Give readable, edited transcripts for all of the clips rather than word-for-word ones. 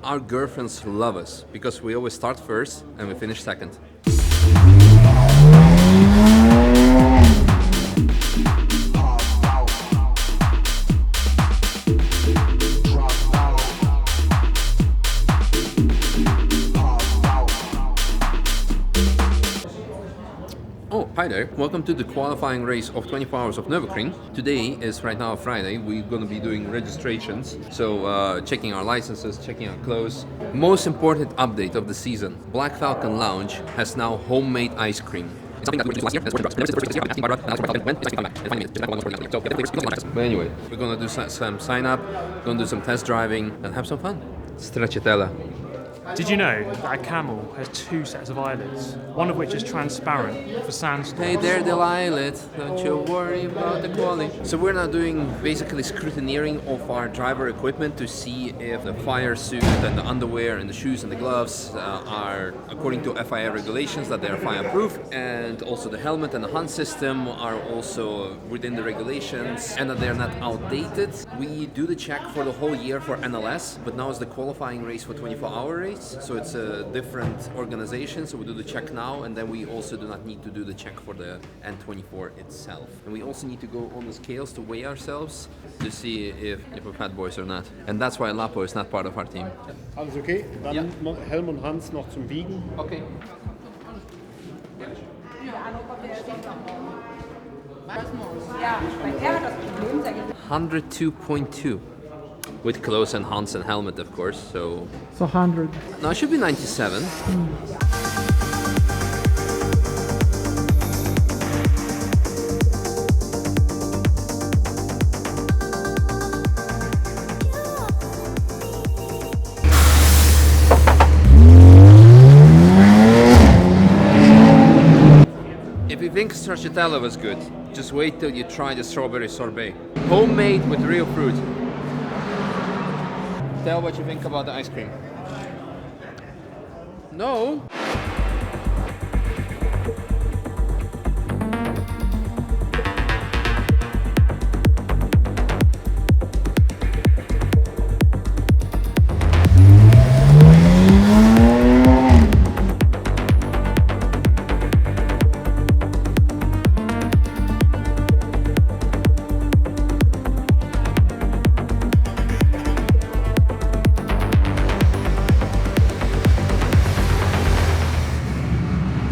Our girlfriends love us because we always start first and we finish second. Oh, hi there. Welcome to the qualifying race of 24 hours of Nürburgring. Today is right now Friday. We're going to be doing registrations. So checking our licenses, checking our clothes. Most important update of the season. Black Falcon Lounge has now homemade ice cream. But anyway, we're going to do some sign up, going to do some test driving and have some fun. Stracciatella. Did you know that a camel has two sets of eyelids, one of which is transparent for sandstorms? Hey there, the eyelid. Don't you worry about the quality. So we're now doing basically scrutineering of our driver equipment to see if the fire suit and the underwear and the shoes and the gloves are according to FIA regulations, that they are fireproof, and also the helmet and the hunt system are also within the regulations and that they're not outdated. We do the check for the whole year for NLS, but now it's the qualifying race for 24-hour race. So it's a different organization, so we do the check now, and then we also do not need to do the check for the N24 itself. And we also need to go on the scales to weigh ourselves to see if we're fat boys or not. And that's why Lapo is not part of our team. Alles okay? Dann Helm und Hans noch zum Wiegen. Okay. 102.2 with clothes and Hans and helmet, of course. So 100. No, it should be 97. If you think stracciatella was good, just wait till you try the strawberry sorbet. Homemade with real fruit. Tell what you think about the ice cream. No.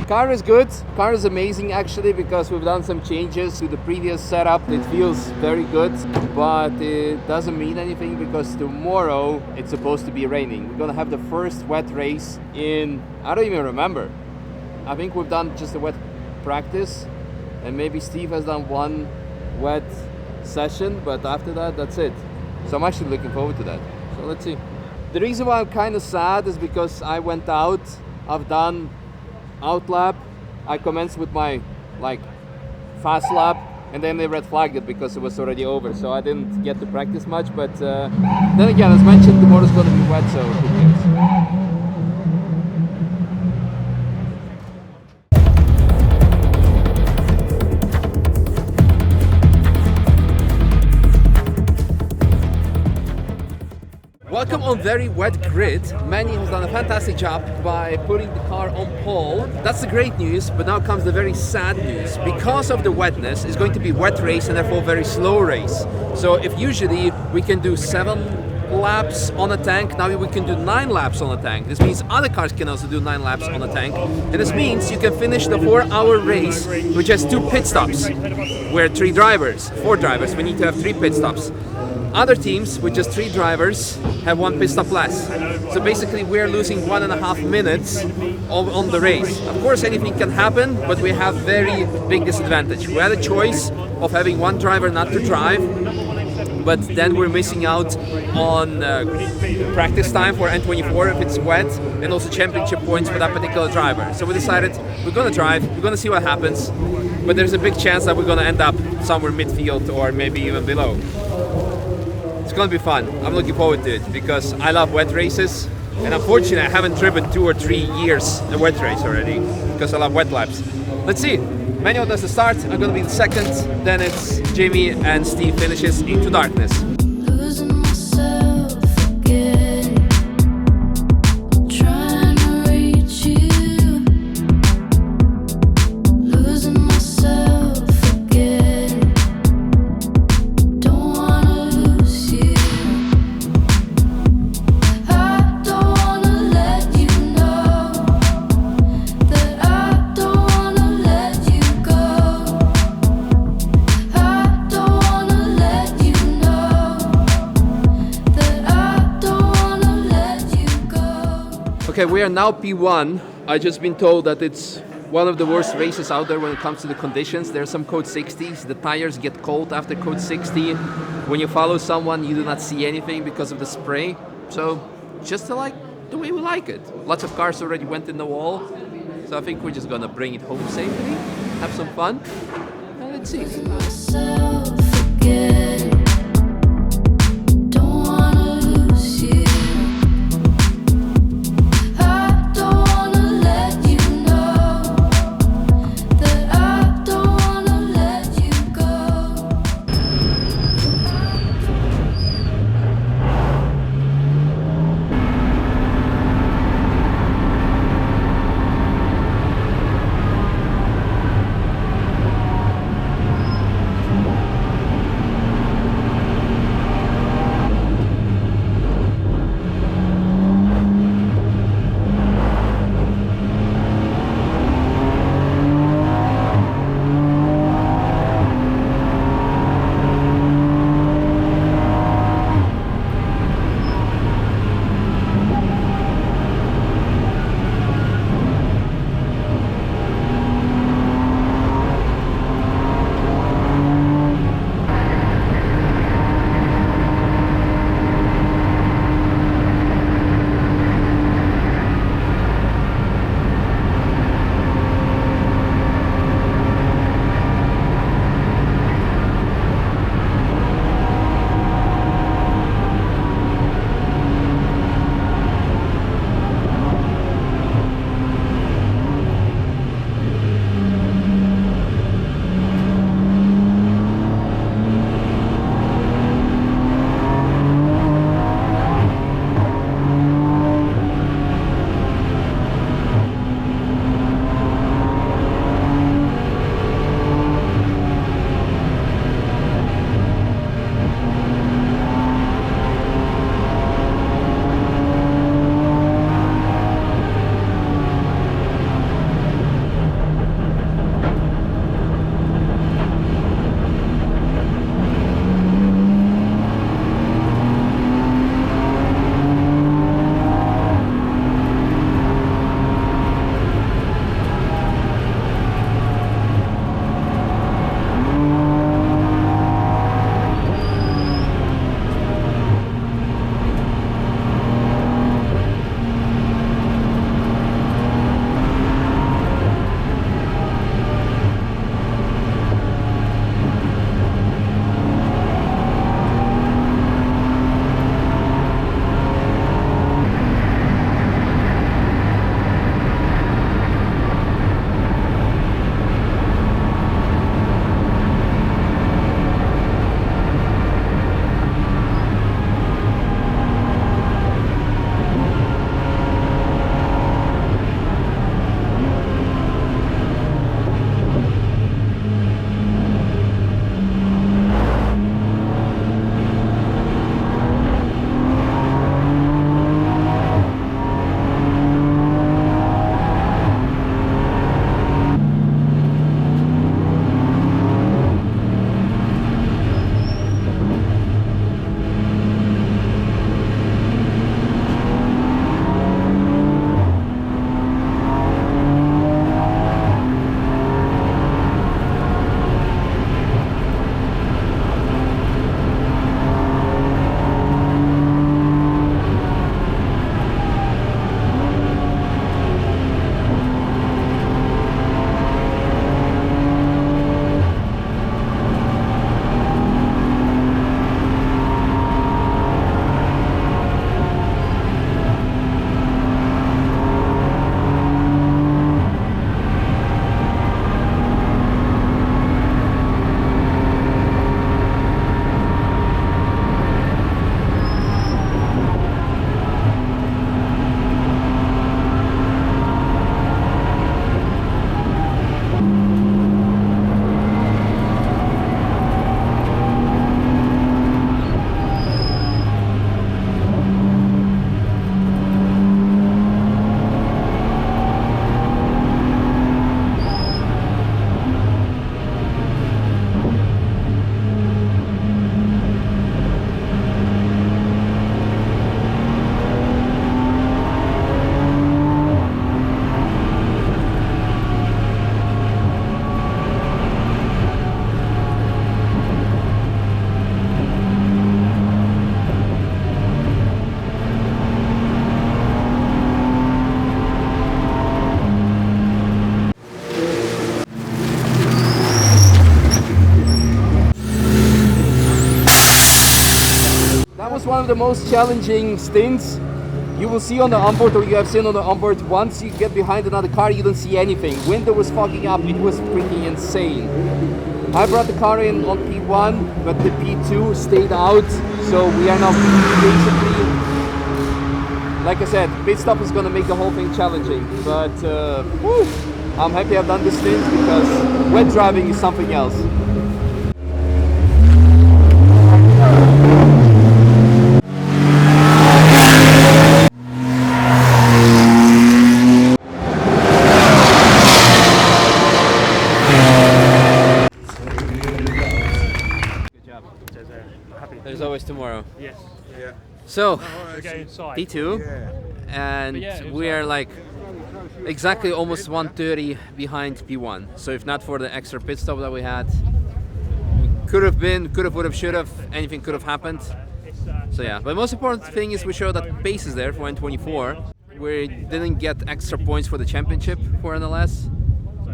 Car is good. Car is amazing actually, because we've done some changes to the previous setup. It feels very good, but it doesn't mean anything because tomorrow it's supposed to be raining. We're gonna have the first wet race in, I don't even remember. I think we've done just a wet practice, and maybe Steve has done one wet session, but after that, that's it. So I'm actually looking forward to that. So let's see. The reason why I'm kind of sad is because I went out, I've done out lap, I commenced with my fast lap, and then they red flagged it because it was already over, so I didn't get to practice much. But then again, as mentioned, tomorrow's going to be wet, so who cares? Welcome on very wet grid. Manny has done a fantastic job by putting the car on pole. That's the great news, but now comes the very sad news. Because of the wetness, it's going to be wet race and therefore very slow race. So if usually we can do 7 laps on a tank, now we can do 9 laps on a tank. This means other cars can also do 9 laps on a tank. And this means you can finish the 4-hour race, which has 2 pit stops. We're 4 drivers, we need to have 3 pit stops. Other teams with just 3 drivers have 1 pit stop less. So basically we're losing 1.5 minutes on the race. Of course anything can happen, but we have very big disadvantage. We had a choice of having 1 driver not to drive, but then we're missing out on practice time for N24 if it's wet, and also championship points for that particular driver. So we decided we're gonna drive, we're gonna see what happens, but there's a big chance that we're gonna end up somewhere midfield or maybe even below. It's gonna be fun. I'm looking forward to it because I love wet races, and unfortunately I haven't driven 2 or 3 years a wet race already because I love wet laps. Let's see. Manuel does the start, I'm gonna be the second, then it's Jamie and Steve finishes Into Darkness. Losing myself again. Okay, we are now P1. I just been told that it's one of the worst races out there when it comes to the conditions. There are some code 60s. The tires get cold after code 60. When you follow someone, you do not see anything because of the spray. So just like the way we like it. Lots of cars already went in the wall. So I think we're just gonna bring it home safely, have some fun, and let's see. the most challenging stints. You will see on the onboard, or you have seen on the onboard, once you get behind another car, you don't see anything. Window was fogging up, it was freaking insane. I brought the car in on P1, but the P2 stayed out, so we are now basically, like I said, pit stop is gonna make the whole thing challenging. But whew, I'm happy I've done this stint because wet driving is something else. There's always tomorrow. Yes. Yeah. So, We're going inside. P2, and we are like exactly almost 1:30 behind P1. So if not for the extra pit stop that we had, could have, would have, should have, anything could have happened. So yeah, but most important thing is we show that pace is there for N24. We didn't get extra points for the championship for NLS,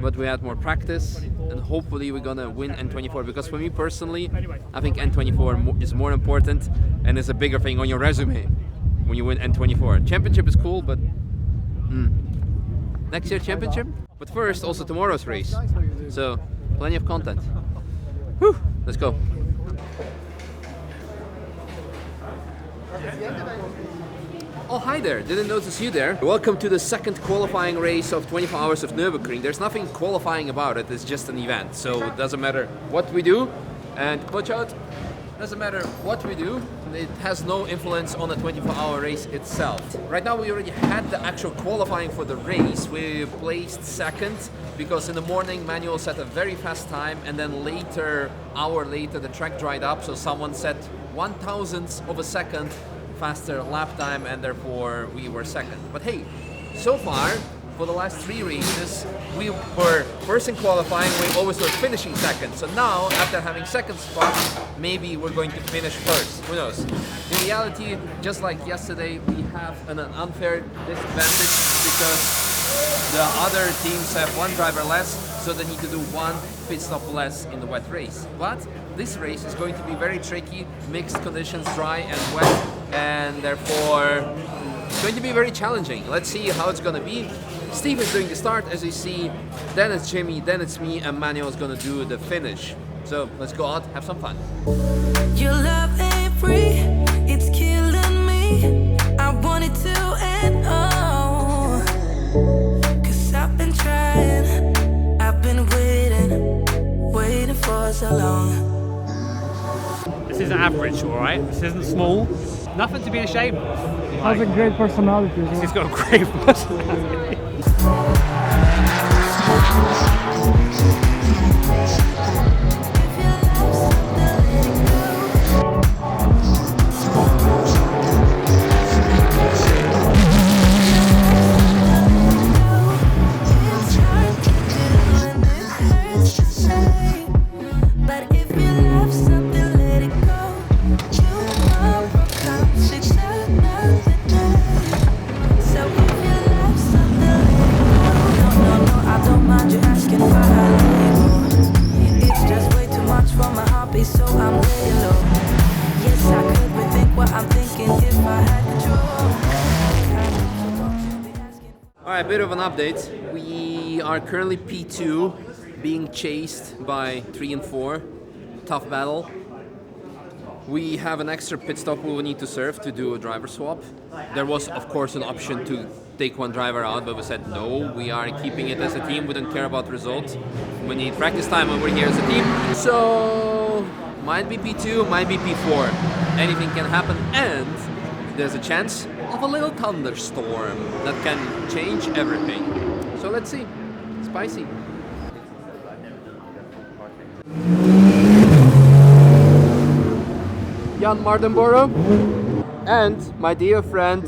but we had more practice, and hopefully we're gonna win N24, because for me personally, I think N24 is more important and is a bigger thing on your resume when you win N24. Championship is cool, but next year championship? But first, also tomorrow's race. So, plenty of content. Whew, let's go. Oh, hi there, didn't notice you there. Welcome to the second qualifying race of 24 hours of Nürburgring. There's nothing qualifying about it, it's just an event. So it doesn't matter what we do, and watch out, doesn't matter what we do, it has no influence on the 24-hour race itself. Right now we already had the actual qualifying for the race. We placed second because in the morning Manuel set a very fast time, and then later, hour later, the track dried up, so someone set 1/1000th of a second faster lap time, and therefore we were second. But hey, so far for the last 3 races we were first in qualifying, we always were finishing second. So now, after having second spot, maybe we're going to finish first, who knows. In reality, just like yesterday, we have an unfair disadvantage because the other teams have 1 driver less, so they need to do 1 pit stop less in the wet race. But this race is going to be very tricky, mixed conditions, dry and wet, and therefore it's going to be very challenging. Let's see how it's going to be. Steve is doing the start, as you see, then it's Jimmy, then it's me, and Manuel is going to do the finish. So let's go out, have some fun. Your love ain't free, it's killing me. I want it to end, oh, 'cause I've been trying, I've been waiting for so long. This is average, alright? This isn't small. Nothing to be ashamed of. Has a great personality as well. He's got a great personality. Alright, bit of an update. We are currently P2, being chased by 3 and 4. Tough battle. We have an extra pit stop we will need to serve to do a driver swap. There was, of course, an option to take 1 driver out, but we said no, we are keeping it as a team, we don't care about results. We need practice time when we're here as a team. So, might be P2, might be P4. Anything can happen, and there's a chance of a little thunderstorm that can change everything. So let's see. Spicy. Jan Mardenborough and my dear friend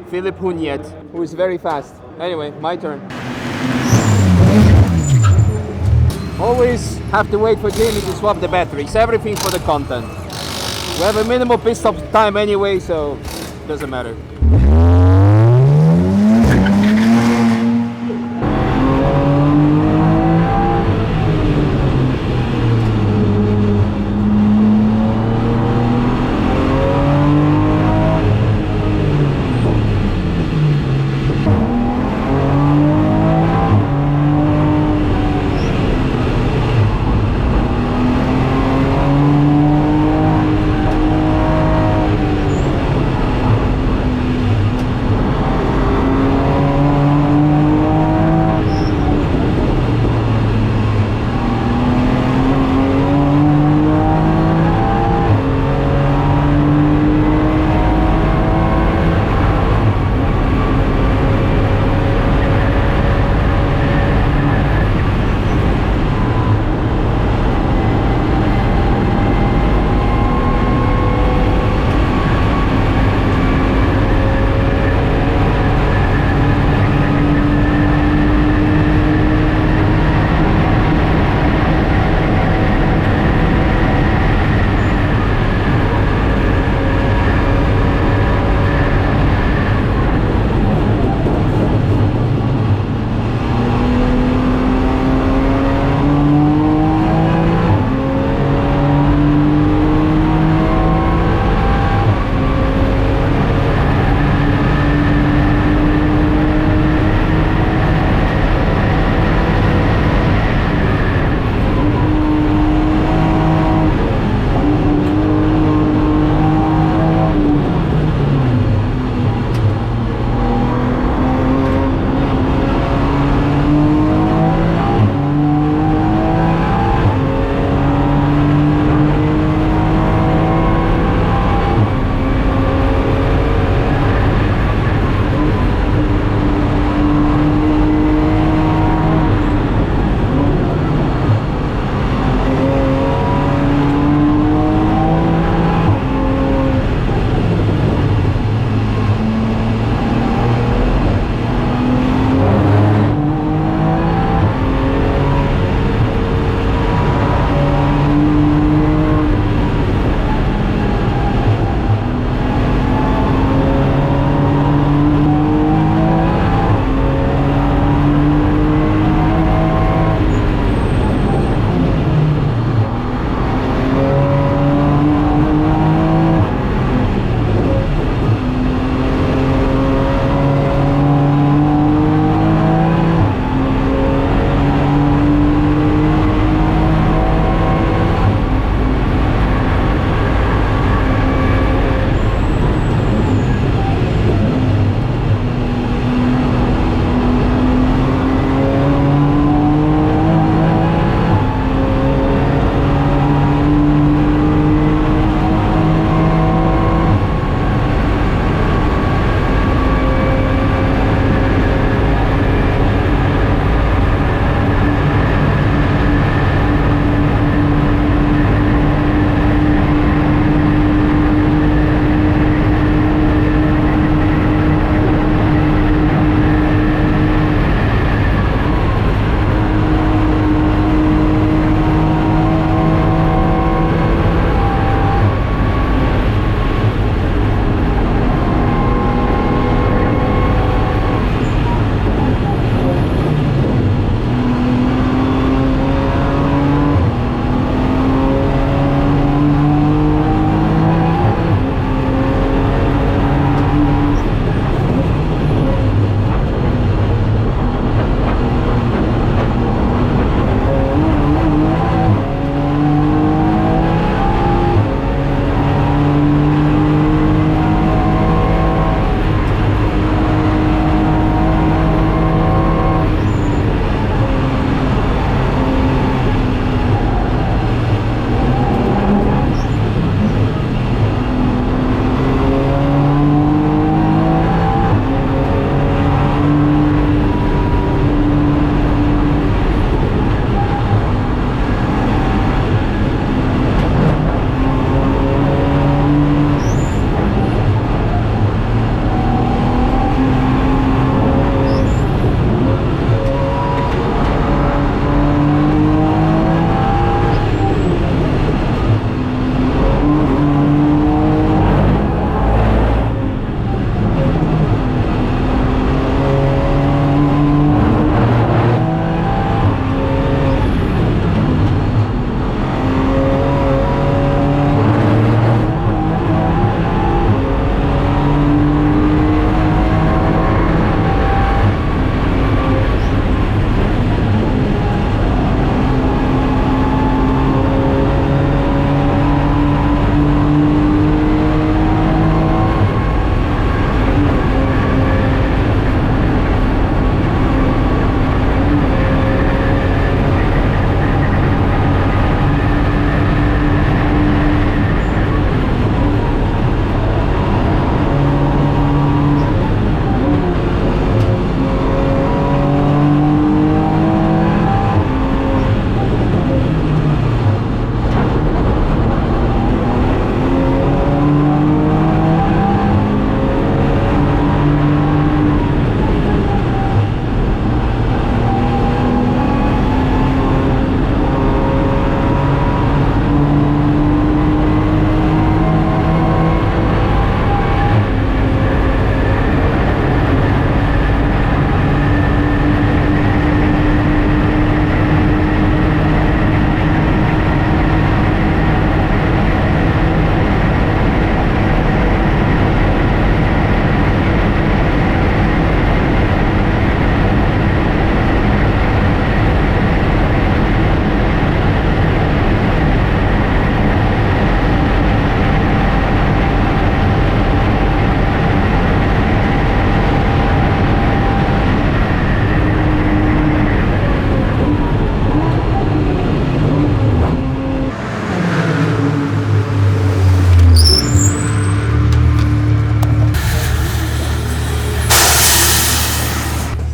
Philip Huniet, who is very fast. Anyway, my turn. Always have to wait for Jamie to swap the batteries. Everything for the content. We have a minimal pit stop time anyway, so doesn't matter.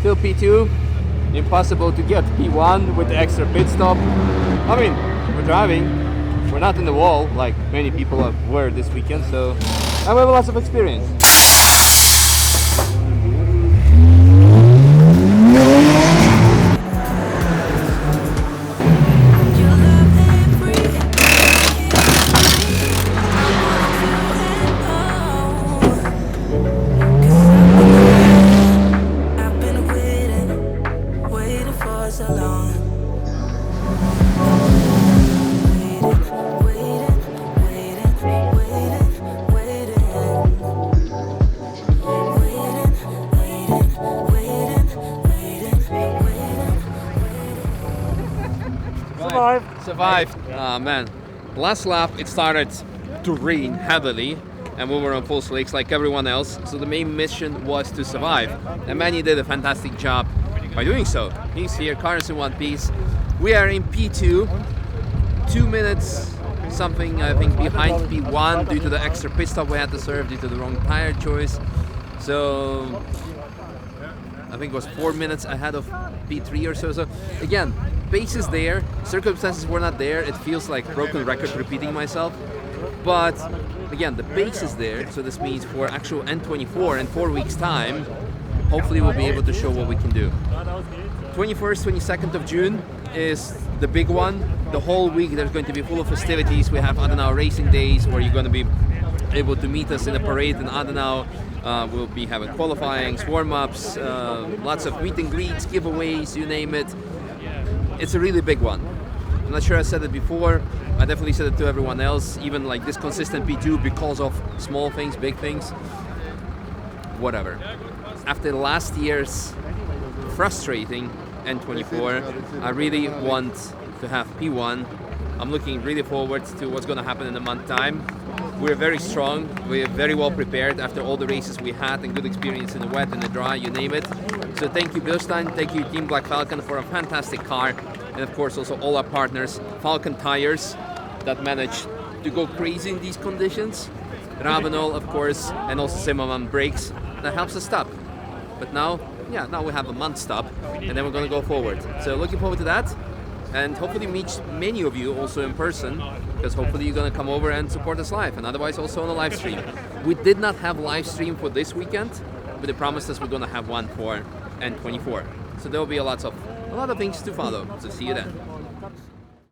Still P2. Impossible to get P1 with the extra pit stop. I mean, we're driving. We're not in the wall like many people were this weekend, so I have lots of experience. Your love ain't free. I've been waiting for so long. Survived. Ah man. Last lap it started to rain heavily and we were on full slicks like everyone else. So the main mission was to survive. And Manny did a fantastic job by doing so. He's here, car is in one piece. We are in P2. 2 minutes something I think behind P1 due to the extra pit stop we had to serve due to the wrong tire choice. So I think it was 4 minutes ahead of P3 or so. So again, pace is there, circumstances were not there. It feels like broken record repeating myself. But again, the pace is there. So this means for actual N24 in 4 weeks time, hopefully we'll be able to show what we can do. 21st, 22nd of June is the big one. The whole week there's going to be full of festivities. We have Adenau racing days where you're going to be able to meet us in a parade in Adenau. We'll be having qualifying, warm-ups, lots of meet and greets, giveaways, you name it. It's a really big one. I'm not sure I said it before. I definitely said it to everyone else, even like this consistent P2 because of small things, big things, whatever. After last year's frustrating N24, I really want to have P1. I'm looking really forward to what's going to happen in a month's time. We're very strong, we're very well prepared after all the races we had and good experience in the wet and the dry, you name it. So thank you Bilstein, thank you Team Black Falcon for a fantastic car, and of course also all our partners, Falcon Tires, that managed to go crazy in these conditions. Ravenol of course, and also Zimmerman Brakes, that helps us stop. But now we have a month stop, and then we're going to go forward. So looking forward to that. And hopefully meet many of you also in person, because hopefully you're going to come over and support us live, and otherwise also on a live stream. We did not have live stream for this weekend, but they promised us we're going to have one for N24. So there will be a lot of things to follow. So see you then.